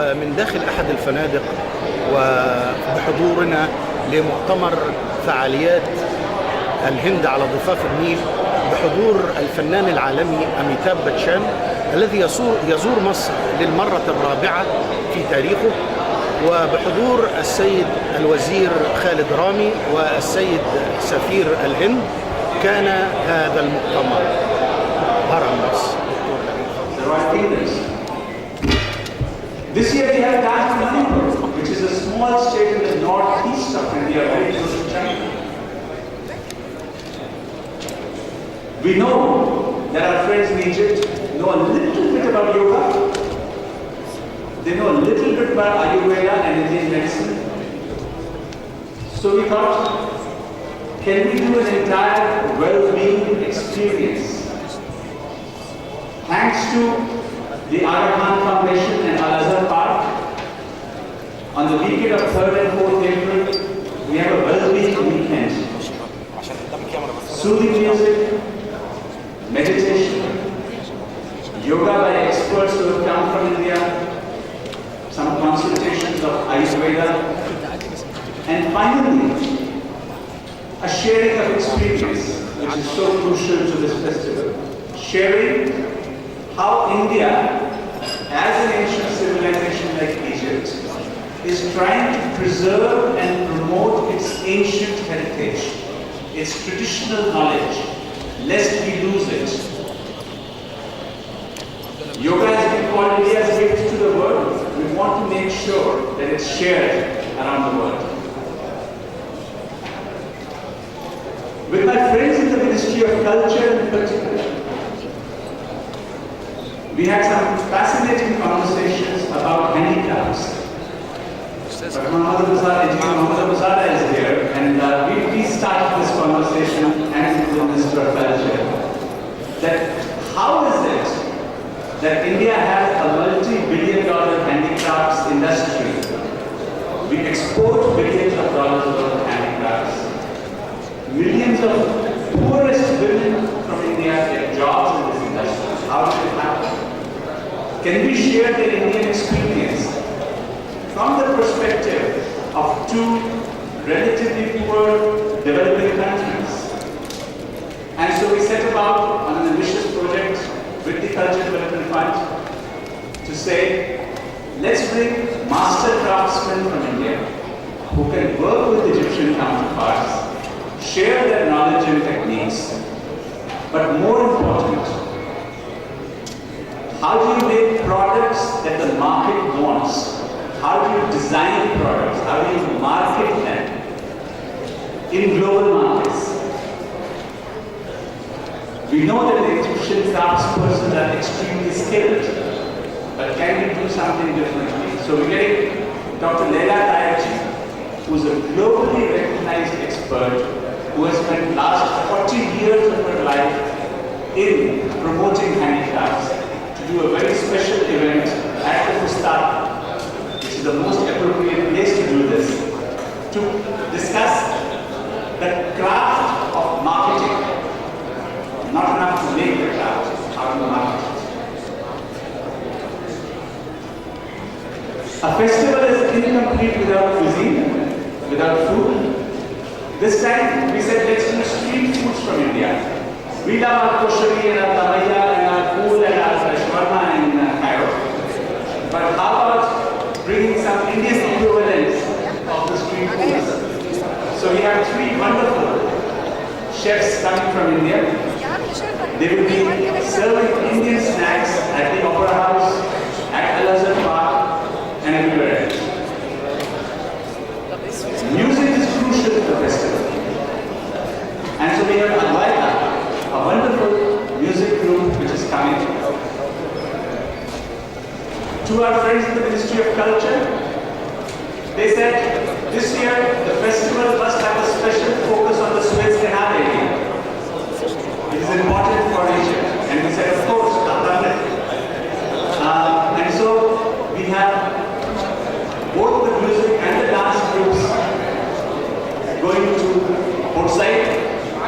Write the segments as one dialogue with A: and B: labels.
A: ومن داخل أحد الفنادق وبحضورنا لمؤتمر فعاليات الهند على ضفاف النيل بحضور الفنان العالمي أميتاب باتشان الذي يزور مصر للمرة الرابعة في تاريخه، وبحضور السيد الوزير خالد رامي والسيد سفير الهند. كان هذا المؤتمر هرم مصر.
B: This year we have Taj Manipur, which is a small state in the northeast of India, very close to China. We know that our friends in Egypt know a little bit about yoga. They know a little bit about Ayurveda and Indian medicine. So we thought, can we do an entire well-being experience? Thanks to the Aga Khan Foundation and Al-Azhar Park, on the weekend of 3rd and 4th April, we have a well-being weekend. Soothing music, meditation, yoga by experts who have come from India, some consultations of Ayurveda, and finally, a sharing of experience, which is so crucial to this festival. Sharing how India, as an ancient civilization like Egypt, is trying to preserve and promote its ancient heritage, its traditional knowledge, lest we lose it. Yoga has been called India's gift to the world. We want to make sure that it's shared around the world. With my friends in the Ministry of Culture in particular, we had some fascinating conversations about handicrafts. Mohammad Muzada is here, and we started this conversation and with the Minister of Culture. That how is it that India has a multi-billion-dollar handicrafts industry? We export billions of dollars worth of handicrafts. Millions of poorest women from India get jobs in this industry. How did it happen? Can we share the Indian experience from the perspective of two relatively poor developing countries? And so we set about on an ambitious project with the Culture Development Fund to say, let's bring master craftsmen from India who can work with Egyptian counterparts, share their knowledge and techniques, but more important, how do you make products that the market wants? How do you design products? How do you market them in global markets? We know that the Egyptian craftspersons are extremely skilled, but can we do something differently? So we're getting Dr. Leila Tayebchi, who's a globally recognized expert who has spent the last 40 years of her life in promoting handicrafts, to do a very special event at the Fustat, which is the most appropriate place to do this, to discuss the craft of marketing. Not enough to make the craft, how to market it. A festival is incomplete without cuisine, without food. This time we said let's do street foods from India. We love our koshari and our tamaya and our food and our shawarma in Cairo. But how about bringing some Indian equivalents of the street foods? So we have three wonderful chefs coming from India. They will be serving Indian snacks at the Opera House, at Al-Azhar Park, and everywhere else. Music is crucial to the festival. And so we have Advaita, a wonderful music group which is coming. To our friends in the Ministry of Culture, they said this year the festival must have a special focus on the Suez Canal area. It is important for Egypt. And we said, of course, and so we have both the music and the dance groups going to outside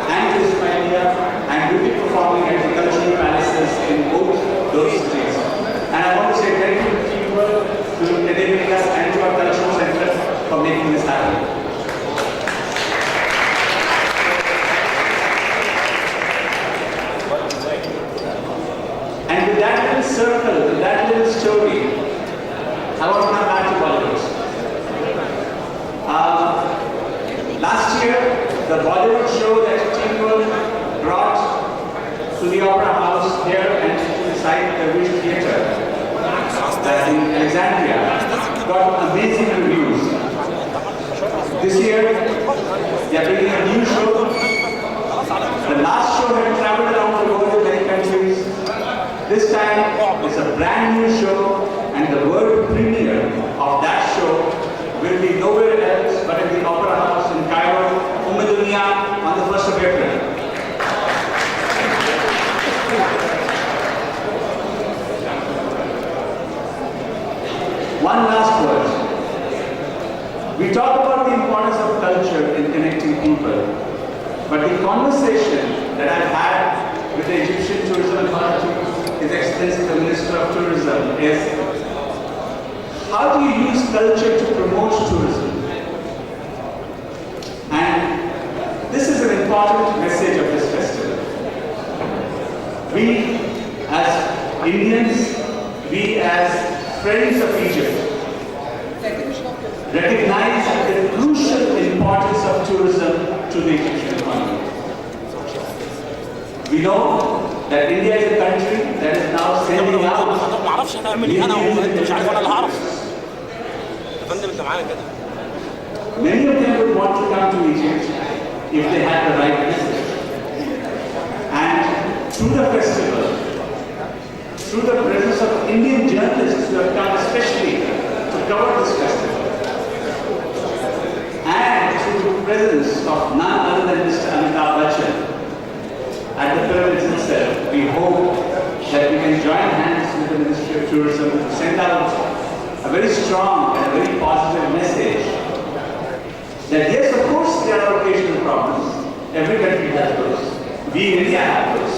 B: and to Ismailia, and will be performing at the cultural palaces in both those cities. And I want to say thank you to people year, the Bollywood show that Timur brought to the Opera House here and to the site, the Wish Theatre in Alexandria, got amazing reviews. This year, they are bringing a new show. The last show had traveled around the world in many countries. This time, it's a brand new show, and the world premiere of that show will be nowhere else but in the Opera House in Cairo, Dunya, on the 1st of April. One last word. We talk about the importance of culture in connecting people, but the conversation that I've had with the Egyptian Tourism Authority, His Excellency the Minister of Tourism, is how do you use culture to promote tourism? And this is an important message of this festival. We as Indians, we as friends of Egypt, recognize the crucial importance of tourism to the Egyptian economy. We know that India is a country that is now sending out many of them would want to come to Egypt if they had the right message. And through the festival, through the presence of Indian journalists who have come especially to cover this festival, and through the presence of none other than Mr. Amitabh Bachchan at the pyramids itself, we hope that we can join hands with the Ministry of Tourism to send out a very strong and a very positive message that yes, of course, there are occasional problems. Every country has those. We in India have those.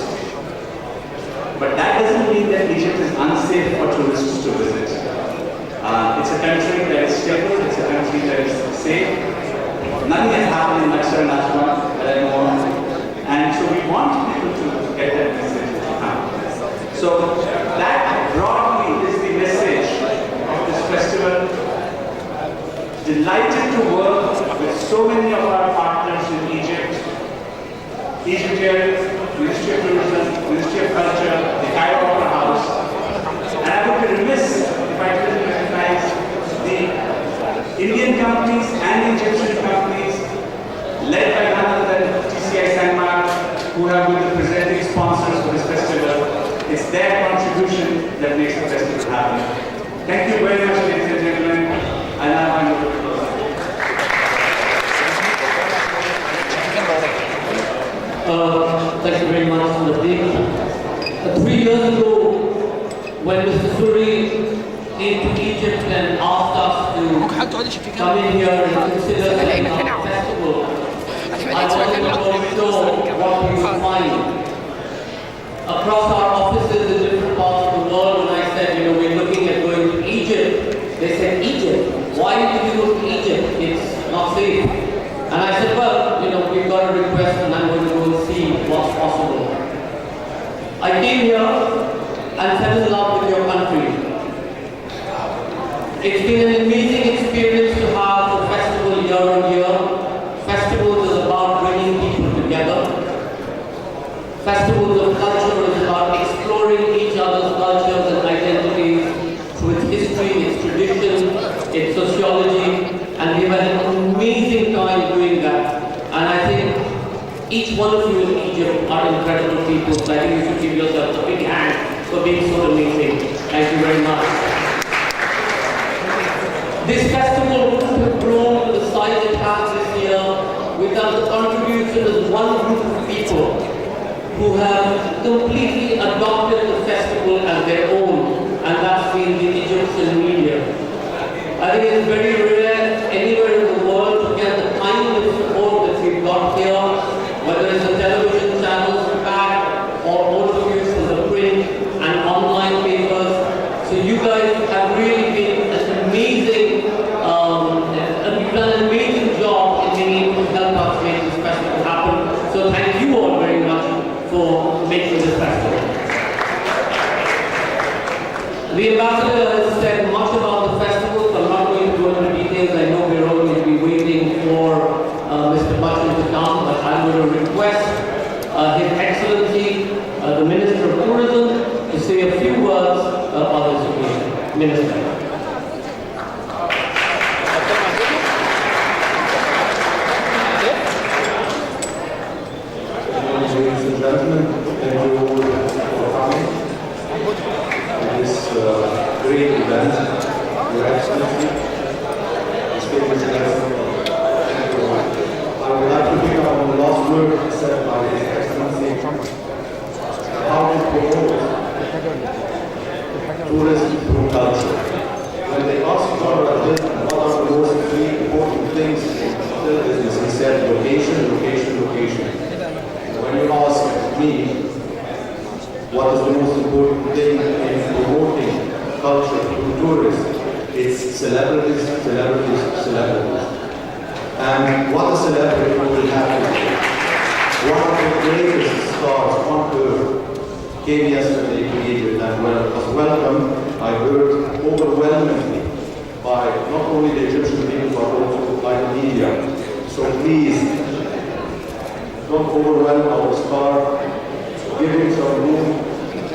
B: But that doesn't mean that Egypt is unsafe for tourists to visit. It's a country that is stable, it's a country that is safe. Nothing has happened in Luxor and Aswan that I know of. And so we want people to get that message out. So that broadly is the message of this festival. Delighted to work with so many of our partners in Egypt, Egypt here, Ministry of Tourism, Ministry of Culture, the Cairo Opera House. And I would be remiss if I didn't recognize the Indian companies and Egyptian companies led by none other than TCI Sanmar, who have been the presenting sponsors for this festival. It's their contribution that makes the festival happen. Thank you very much, ladies and gentlemen. I now hand over to
C: Thank you very much, Nadeem. 3 years ago, when Mr. Suri came to Egypt and asked us to come in here and consider the festival, I wasn't really sure what we would find. Across our offices in different parts of the world, when I said, we're looking at going to Egypt, they said, Egypt? Why did you go to Egypt? It's not safe. And I said, well, we've got a request and I'm going to go and see what's possible. I came here and fell in love with your country. It's been an amazing experience to have a festival year on year. Festivals is about bringing people together. Festivals of culture is about exploring each other's cultures and identities through its history, its tradition, its sociology, and we've had an amazing time doing that. And I think each one of you in Egypt are incredible people, so I think you should give yourself a big hand for being so amazing. Thank you very much. This festival wouldn't have grown to the size it has this year without the contribution of one group of people who have completely adopted the festival as their own, and that's been the Egyptian media. I think it's very rare anywhere in the world to get the kind of support that we've got here, whether it's the television channels back or all of you from the print and online papers. So you guys have really been an amazing, you've done an amazing job in being able to help us make this festival happen. So thank you all very much for making this festival. The ambassador has said much about the festival, so I'm not going to go into details. I know we're all going to be waiting for will request His Excellency, the Minister of Tourism, to say a few words on this occasion. Minister.
D: Ladies and gentlemen, thank you all for coming to this great event. Your Excellency, distinguished guests, thank you all. I would like to pick up on the last word said by His Excellency, how to promote tourism through culture. When they asked General Hilton what are the most three important things in hotel business, he said location, location, location. When you ask me what is the most important thing in promoting culture to tourists, it's celebrities, celebrities, celebrities. And what a celebrity will have to do. One of the greatest stars on earth came yesterday to Egypt and was welcomed, I heard, overwhelmingly by not only the Egyptian people but also by the media. So please, don't overwhelm our star, give him some room,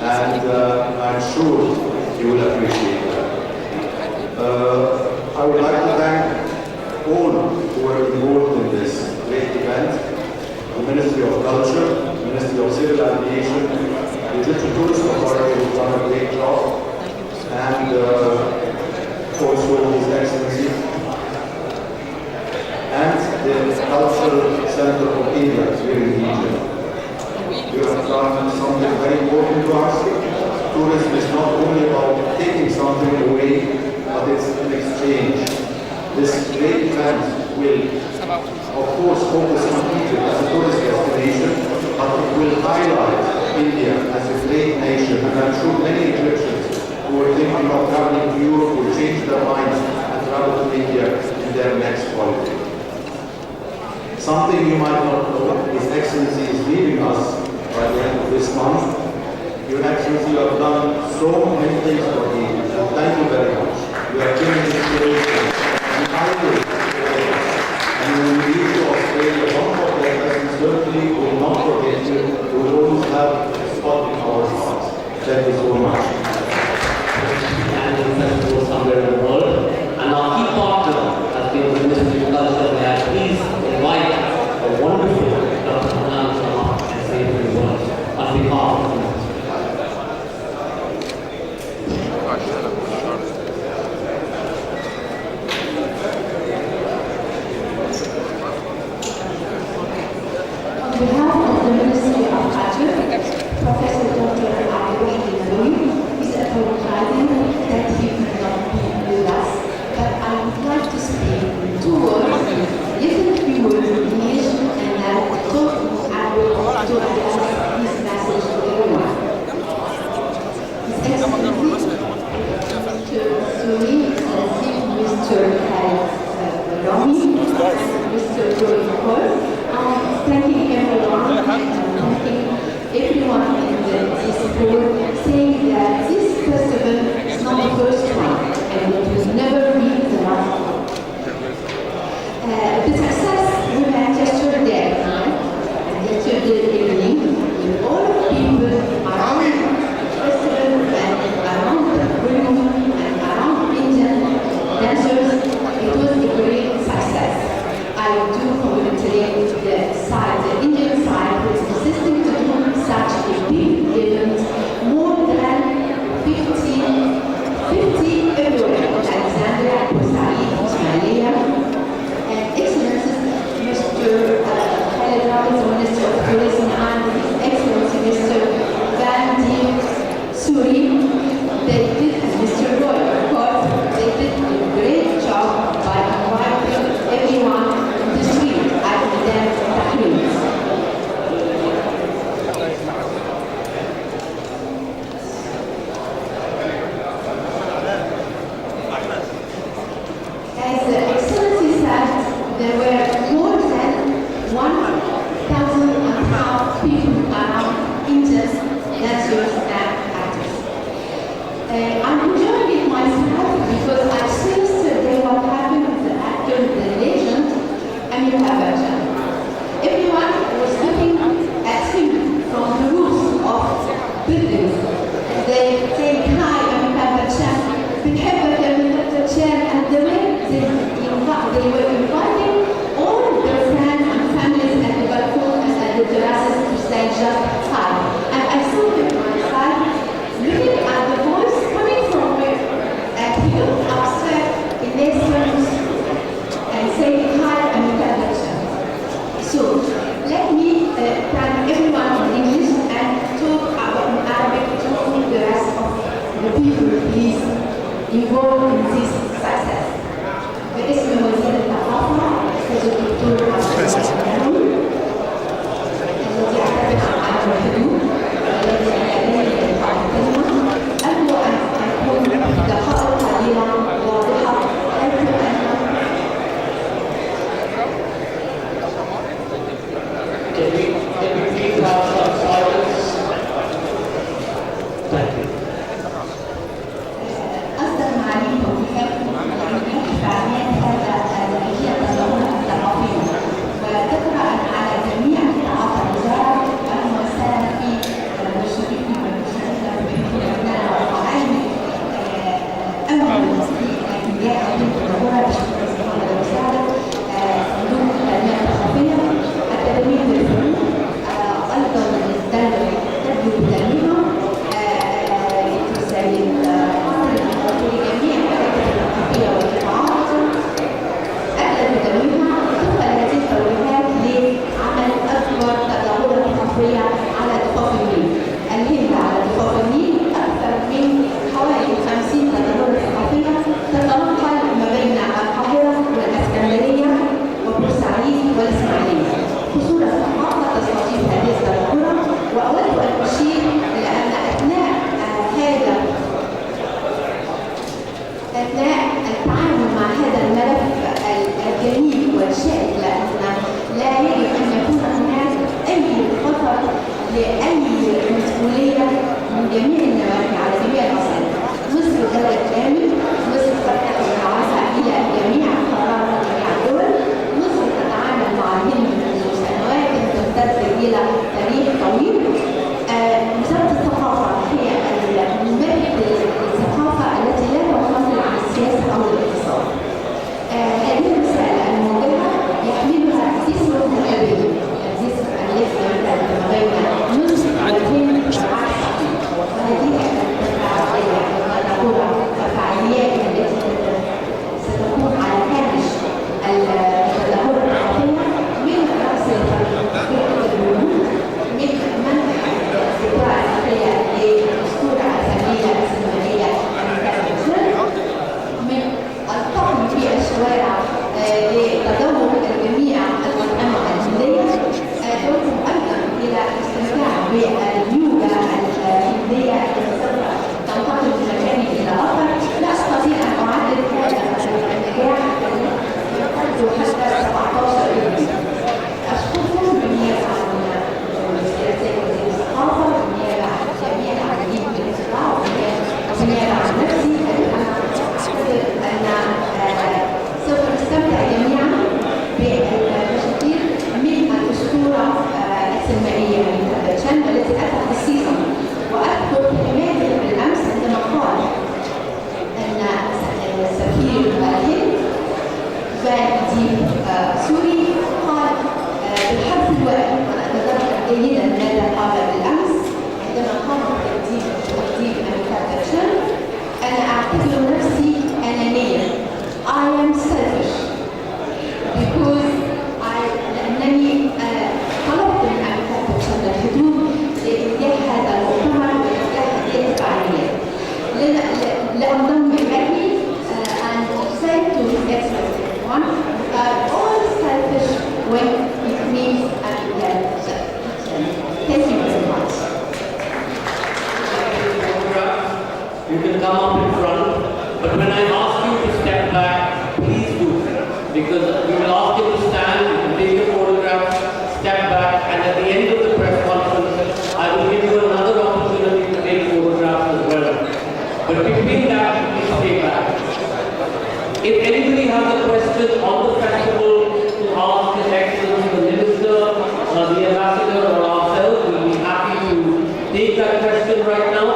D: and I'm sure he will appreciate that. I would like to thank all who were involved in this great event, the Ministry of Culture, the Ministry of Civil Aviation, the Egyptian Tourism Authority who has done a great job, and also His Excellency, and the Cultural Center of India here in Egypt. You have done something very important to us. Tourism is not only about taking something away, but it's an exchange. This great event will, of course, focus on Egypt as a tourist destination, but it will highlight India as a great nation. And I'm sure many Egyptians who are thinking of traveling to Europe will change their minds and travel to India in their next holiday. Something you might not know, His Excellency is leaving us by the end of this month. Your Excellency, you have done so many things for Egypt, and thank you very much. You have changed the situation, and I will and when we reach to Australia, one of the lessons certainly will not forget you. We will always have a spot in our hearts. Thank you so much.
C: Annual festival somewhere in the world, and our key partner has been the Ministry of Culture. May I please invite a wonderful Dr. Hanan Sama and say a few words on behalf of the Ministry.
E: On behalf of the Ministry of Culture, Professor Dr. Ayush Naloui is apologizing that he could not be with us, but I would like to say 2 words, listen a few words in English, and then I will to address his message to everyone. His Excellency, Chief Minister Romi, and Mr. Joy Paul, thanking everyone involved in this success. باسم وزير الثقافة الأستاذ الدكتور عبد الذي يعتمد على الحدود الذي يعتمد على الكلمة، أرجو أن تكون دقائق قليلة واضحة حيث أن
C: Can we please have some silence? Thank you.
E: أصدر معالي توفيق فعاليات هذا هي التضامن الثقافي، وتطرح على جميع قطاعات الوزارة الممثلة في المشرفين والمشرفات في الأبناء والقائمين أول المسؤولين الأنبياء والدكتوراه بشكل استقامة الوزارة، صندوق التنمية الثقافية، التدريب والفنون، أيضا الدولة تبدو بتنميمها تساعد لجميع المراكز الثقافية والقطاعات أدت تدريبها طبقا لهذه التوجيهات لعمل أكبر تظاهرة ثقافية على ضفاف النيل. الهند على ضفاف النيل أكثر من حوالي 50 تظاهرة ثقافية تتنقل ما بين القاهرة والإسكندرية وبورسعيد والإسماعيلية. قصور الثقافة تستضيف هذه التظاهرة، وأود أن أشير إلى أن أثناء التعامل مع هذا الملف الجميل والشائك، لأن لا يجب أن يكون هناك أي خطر لأي مسؤولية من جميع النواحي على جميع الأصعدة. مصر دولة كامل، مصر تفتح العصا إلى جميع القارات وجميع الدول، مصر تتعامل مع الهند منذ سنوات تمتد إلى تاريخ طويل. وزارة الثقافة هي الممثل للثقافة التي لا تنفصل عن السياسة أو الاقتصاد. هذه الرسالة الموجهة يحملها جسر متقابل، الجسر الذي يمتد ما بين مصر والهند والعكس، وهذه الفعاليات التي ستكون على هامش التظاهرة الثقافية من رأس فرقة البنود، من منح الذكرى الأخيرة للأسطورة الفنية السينمائية أميتاب بچان، من الطعن في الشوارع لتذوق الجميع الأطعمة الهندية. أدعوكم أيضا إلى الاستمتاع باليوغا الهندية التي سوف تنتقل من مكان إلى آخر. لا أستطيع أن أعدد هذا النجاح الذي يمتد حتى 17 يوم. أشكركم بالنيابة عن سياسة وزير الثقافة، بالنيابة عن جميع العاملين في القطاع، وبالنيابة عن نفسي. أعتقد أن سوف نستمتع جميعا بالمشاهير من الأسطورة السينمائية أميتاب بچان التي أتت السيزون. وأذكر كلماته بالأمس عندما قال أن سفير الهند فاديب سوري قال بالحرف الواحد، وأنا أتذكر جيدا ماذا قال بالأمس عندما قام بتأديب أميتاب بچان: أنا أعتبر نفسي أنانيا. I am selfish because لأنني طلبت من أميتاب بچان الحضور لإنجاح هذا المؤتمر وإنجاح هذه الفعاليات. لأنضم إليه and say to His Excellency one, we are all selfish when it means Amita Bachchan. Thank you very much.
C: You can come up in front, but when I ask you to step back, please do, because we will ask you to stand, you can take a photograph, step back, and at the end of the press conference, I will give you another opportunity to take photographs as well. But between that, please stay back. If anybody has a question on the festival to ask His Excellency the Minister, the Ambassador, or ourselves, we'll be happy to take that question right now.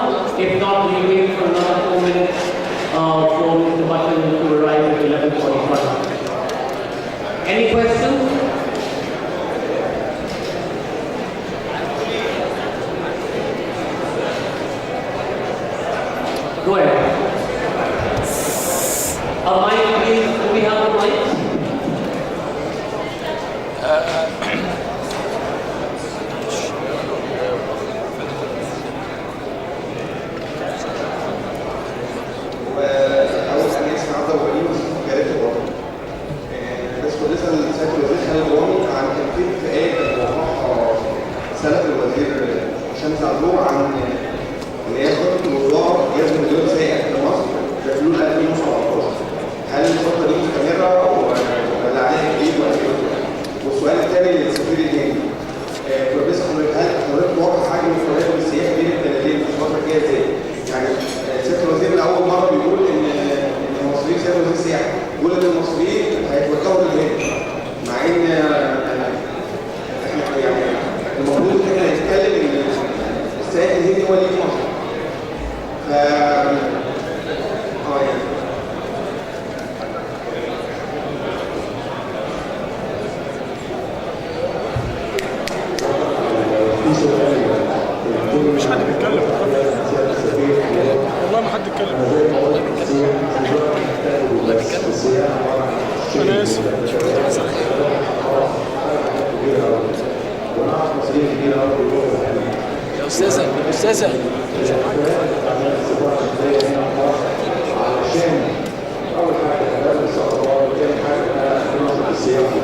C: If not, we'll wait for another 4 minutes for Mr. Bachchan to arrive at 11:45. Any questions? Go ahead. A mic, please. Do we have a mic?
D: دلوقتي 12.
A: مش حد بيتكلم والله ما حد اتكلم. انا اسف.
F: يا استاذه
D: عشان اول حاجه لازم الاستقرار، ثاني حاجه النشاط السياسي.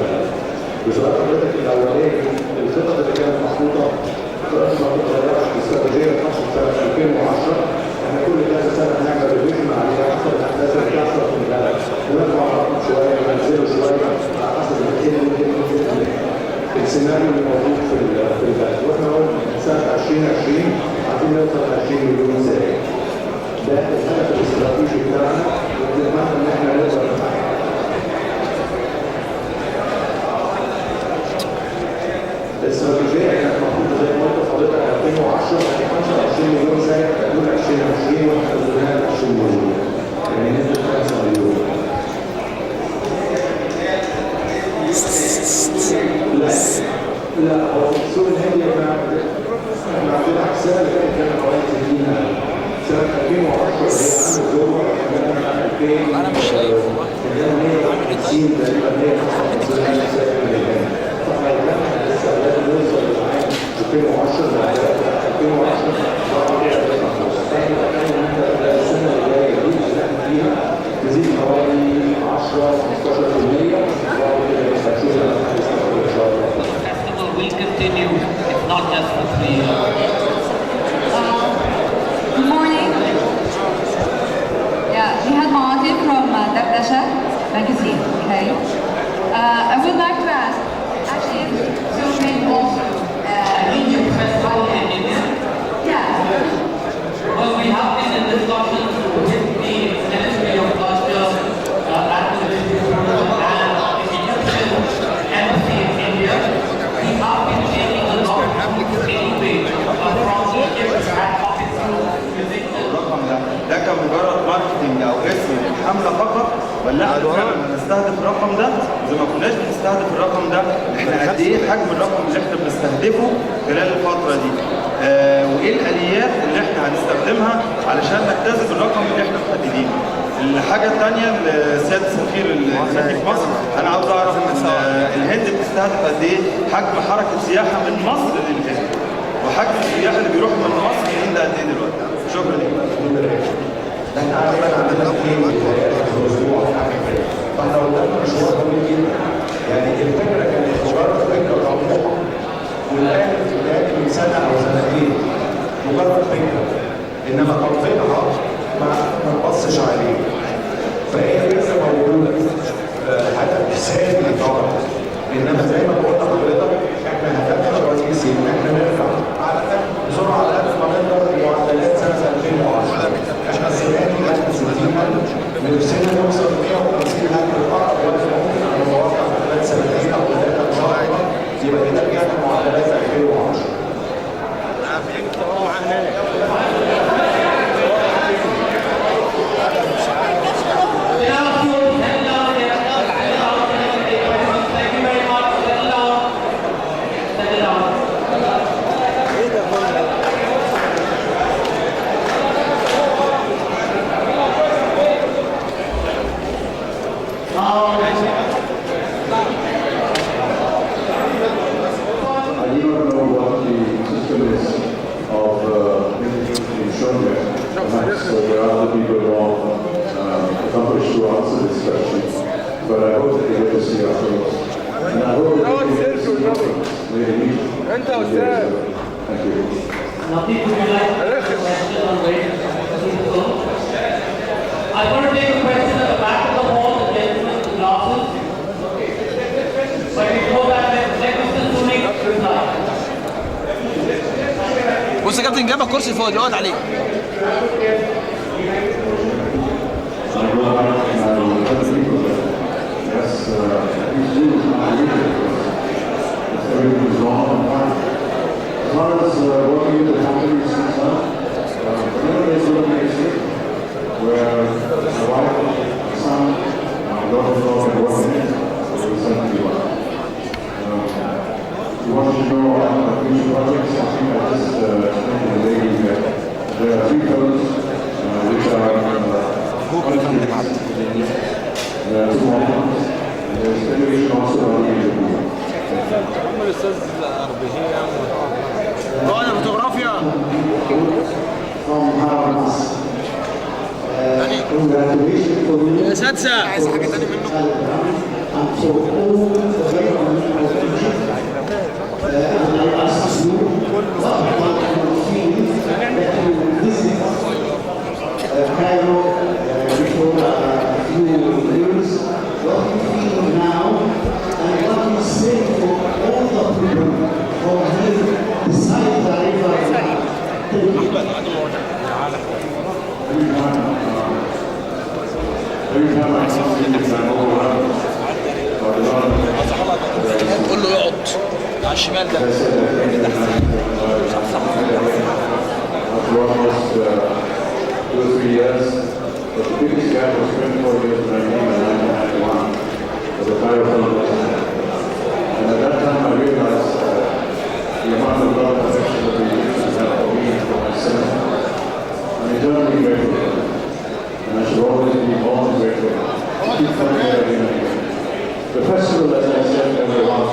D: بصراحه حضرتك الاولاني الخطط اللي كانت محطوطه خطط ما بتتغيرش، الاستراتيجيه اتنشرت سنه 2010. احنا كل كذا سنه بنعمل ريفيجن عليها حسب الاحداث اللي بتحصل في البلد، ونرفع الرقم شويه وننزله شويه على حسب السيناريو اللي موجود في البلد. واحنا قلنا سنه 2020 عايزين نوصل ل 20 مليون سائح. ده الهدف الاستراتيجي بتاعنا، ونتمنى ان احنا نوصل لحاجه. الاستراتيجيه كانت محطوطه زي ما قلت لحضرتك 2010 25 مليون سائح، تقول 2020 واحنا وصلنا ل 20 مليون، يعني نسبه 5 مليون. لا هو السوق الهندي احنا عندنا السنه اللي فاتت كانت حوالي 60,000. سنه 2010 اللي هي عام الدولار كان
F: انا مش شايف
D: 150 تقريبا 155 سنه من الهند. فاحنا لسه لازم نوصل لعام 2010 بعد 2010 السنه اللي جايه دي اللي احنا فيها تزيد حوالي 10 15% وبعد كده هنشوف ان شاء الله.
C: Will continue, if not just for 3 years.
G: Good morning. Yeah, Nihal Mahati from Dakdasha magazine. Okay. I would like to ask, actually, you made also
C: Indian festival in India.
G: yeah.
C: Well, we have been in discussions with the Ministry of Culture at the Ministry of Tourism and the Egyptian Embassy in India. We have been taking a lot of anyway from Egypt and Pakistan using the
H: الرقم ده كان مجرد ماركتنج او اسم حمله فقط، ولا احنا فعلا بنستهدف الرقم ده؟ اذا ما كناش بنستهدف الرقم ده، احنا قد ايه حجم الرقم اللي احنا بنستهدفه خلال الفتره دي؟ وايه الاليات اللي احنا هنستخدمها علشان نجتذب الرقم اللي احنا محددينه؟ الحاجه الثانيه سياده السفير الامريكي في مصر، انا عاوز اعرف الهند بتستهدف قد ايه حجم حركه سياحه من مصر للهند، وحجم السياح اللي بيروحوا من مصر للهند قد ايه دلوقتي؟ شكرا لك.
D: احنا عندنا 2 بدايات في الاسبوع، فاحنا قدامنا مشوار طويل جدا. يعني الفكره كانت مجرد فكره طموحه، والان بدايه من سنه او سنتين مجرد فكره، انما تطبيقها ما نبصش عليه. فهي لسه موجوده هدف ثابت طبعا، انما زي ما قلت لحضرتك احنا هدفنا الرئيسي ان احنا نرفع على بسرعه على قد ما نقدر معدلات سنه 2010. احنا السنه دي 60,000 نفسنا نوصل 150,000 اقرب وقت ممكن. انا متوقع في خلال سنتين او 3 ان شاء الله يبقى كده رجعنا معدلات 2010. So there are other people more accomplished to answer this question, but I hope that they get to see our face. And I hope that they get to see our face. Thank you.
C: Nothing would you like to ask a question on wait? I'm going to take a question at the back of the hall, the gentleman with the glasses. But before that, let Mr. Sunik reply.
F: بص يا كابتن، جاب الكرسي فوق اقعد عليه.
D: As far as working with the companies, You want to know about future projects? I think I just explained to the lady that there are 3 films which are there are 2 more films. There's television also on the
F: عمر الاستاذ اربهيه وانا فوتوغرافيا يا سادسه عايز حاجه ثانيه منه
B: Cairo before a few years. What you feel now and what you say for all the people who live beside the river.
D: every time I see things, I go around.
F: قول له يقعد على الشمال ده
D: After almost 2 or 3 years, but the biggest gap was 24 years when I came in 1991 for the Cairo Film Festival. And at that time I realized the amount of love and affection that the Egyptians have for me and for my son. I'm eternally grateful, and I should always be more grateful. Keep coming here again and again. The festival, as I said, everyone,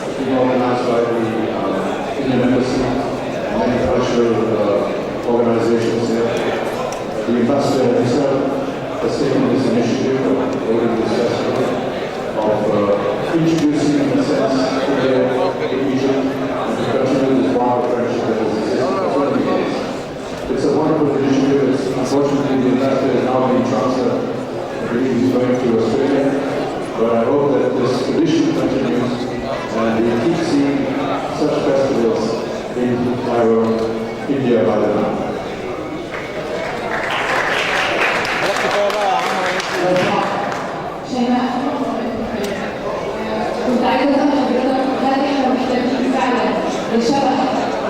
D: is being organized by the Indian Embassy and many cultural organizations here. The ambassador himself has taken this initiative of holding this festival, of introducing, in a sense, India to Egypt and to continue this bond of friendship that has existed for so many years. It's a wonderful initiative. Unfortunately, the ambassador is now being transferred. I believe he's going to Australia. But I hope that this tradition continues and we keep seeing such festivals in Cairo, India by the now.
E: كنت عايزه اسال حضرتك هل احنا محتاجين فعلا لشبح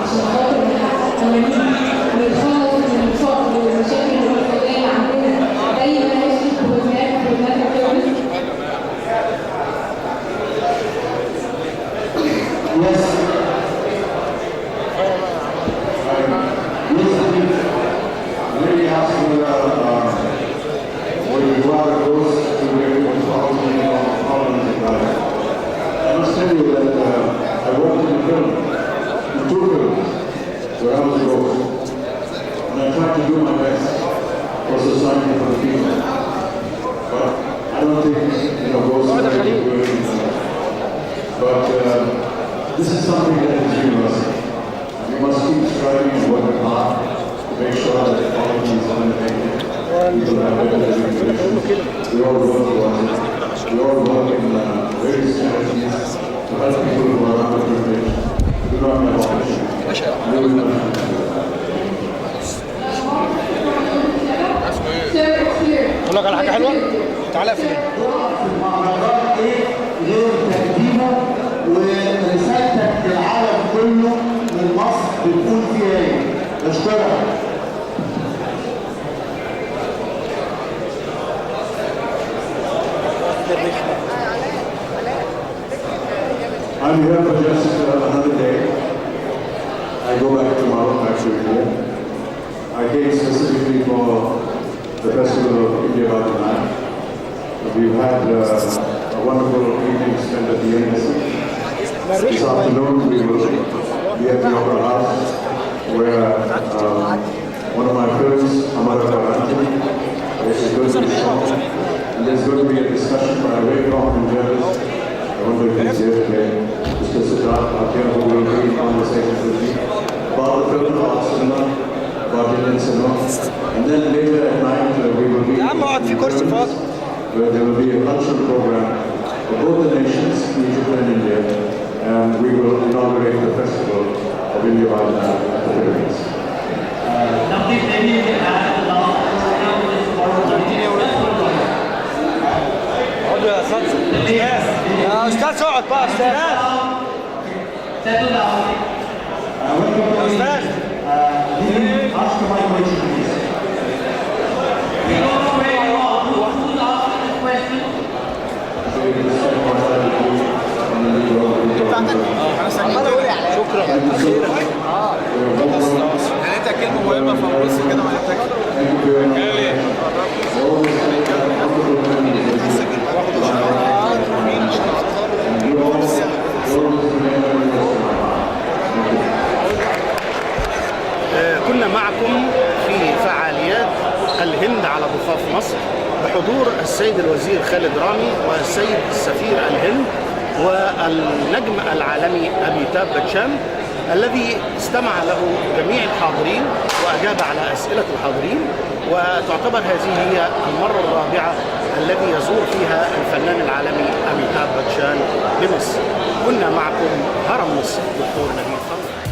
E: عشان خاطر نحقق قوانين ونتخلص من الفقر والمشاكل الاقتصاديه اللي عندنا زي ما هي في البروجرامات الدوليه؟
B: Yes. Really asking when you are close to where you want to problems in life. I must tell you that I worked in film, in 2 films, where I was broke. And I tried to do my best for society, for the people. But I don't think, those are very good. But this is something that is universal. We must keep striving and working hard to make sure that equality is unabated. People have better living conditions. We all work towards it. We all work in various charities to help people who are underprivileged, who do not have opportunity.
A: اقول لك على حاجه حلوه تعالى فين
B: المهرجان غير تقديمه ورسالتك للعالم كله من مصر بتكون فيها ايه؟ بشكرك.
D: I'm here for just another day. I go back tomorrow, actually here. I came specifically for the Festival of India by the Nile. We've had a wonderful evening spent at the embassy. This afternoon we will be at the Opera House where one of my films, Amara Parantini, is going to be shown. And there's going to be a discussion by a very prominent journalist. I wonder if he's here today. Mr. Siddharth Bhatia, who will be in conversation with me about the film, about cinema, about Indian cinema. And then later at night we will be where there will be a cultural program for both the nations, Egypt and India, and we will inaugurate the festival of India by the Nile at the Pyramids.
C: Navdeep, maybe you can add the last program is tomorrow morning.
F: يا استاذ اقعد بقى يا استاذ
C: Settle down.
F: يا استاذ
B: Ask my question, please.
C: We don't know where you are. Who's asking this question?
D: So it is
A: بتاعتك؟ انا سجلت شكرا اخيرا. يعني انت كلمه مهمه فبص كده ولا حاجه.
I: كنا معكم في فعاليات الهند على ضفاف مصر بحضور السيد الوزير خالد رامي والسيد السفير الهند والنجم العالمي أميتاب باتشان الذي استمع له جميع الحاضرين وأجاب على أسئلة الحاضرين، وتعتبر هذه هي المرة الرابعة الذي يزور فيها الفنان العالمي أميتاب باتشان لمصر. كنا معكم هرم مصر دكتور نبيل فضل.